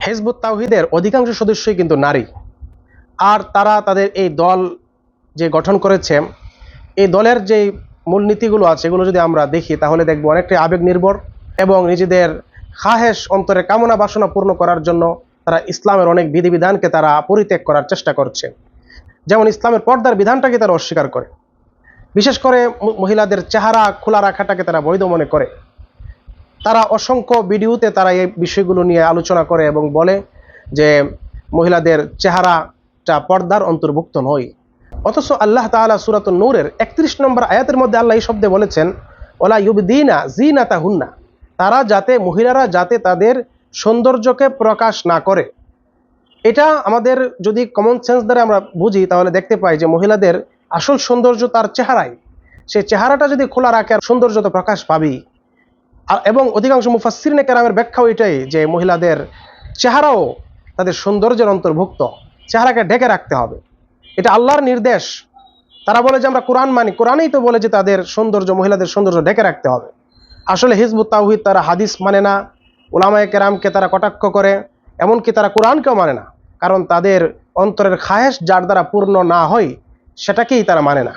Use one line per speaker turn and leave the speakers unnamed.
Hizb ut তাওহীদের অধিকাংশ সদস্যই কিন্তু নারী। আর তারা তাদের এই দল যে গঠন করেছে, এই দলের যে মূলনীতিগুলো আছে এগুলো যদি আমরা দেখি তাহলে দেখব অনেকটাই আবেগ নির্ভর এবং নিজেদের খাহেশ অন্তরে কামনা বাসনা পূর্ণ করার জন্য তারা ইসলামের অনেক বিধিবিধানকে তারা পরিত্যাগ করার চেষ্টা করছে। যেমন ইসলামের পর্দার বিধানটাকে তারা অস্বীকার করে, বিশেষ করে মহিলাদের চেহারা খোলা রাখাটাকে তারা বৈধ মনে করে। তারা অসংখ্য ভিডিওতে তারা এই বিষয়গুলো নিয়ে আলোচনা করে এবং বলে যে মহিলাদের চেহারাটা পর্দার অন্তর্ভুক্ত নয়। অথচ আল্লাহ তাআলা সূরাতুন নূরের 31 নম্বর আয়াতের মধ্যে আল্লাহ এই শব্দে বলেছেন, ওয়ালা ইউবদিনা জিনাতাহুন্না, তারা যাতে মহিলারা যাতে তাদের সৌন্দর্যকে প্রকাশ না করে। এটা আমাদের যদি কমন সেন্স দ্বারা আমরা বুঝি তাহলে দেখতে পাই যে মহিলাদের আসল সৌন্দর্য তার চেহারায়। সেই চেহারাটা যদি খোলা রাখে সৌন্দর্য তো প্রকাশ পাবেই। এবং অধিকাংশ মুফাসসিরিনে কেরামের ব্যাখ্যাও এটাই যে মহিলাদের চেহারাও তাদের সৌন্দর্যের অন্তর্ভুক্ত, চেহারাকে ঢেকে রাখতে হবে, এটা আল্লাহর নির্দেশ। তারা বলে যে আমরা কোরআন মানি, কোরআনেই তো বলে যে তাদের সৌন্দর্য, মহিলাদের সৌন্দর্য ঢেকে রাখতে হবে। আসলে হিজবুত তাওহীদ তারা হাদিস মানে না, উলামায়ে কেরামকে তারা কটাক্ষ করে, এমনকি তারা কোরআনকেও মানে না, কারণ তাদের অন্তরের খায়েশ যার দ্বারা পূর্ণ না হয় সেটাকেই তারা মানে না।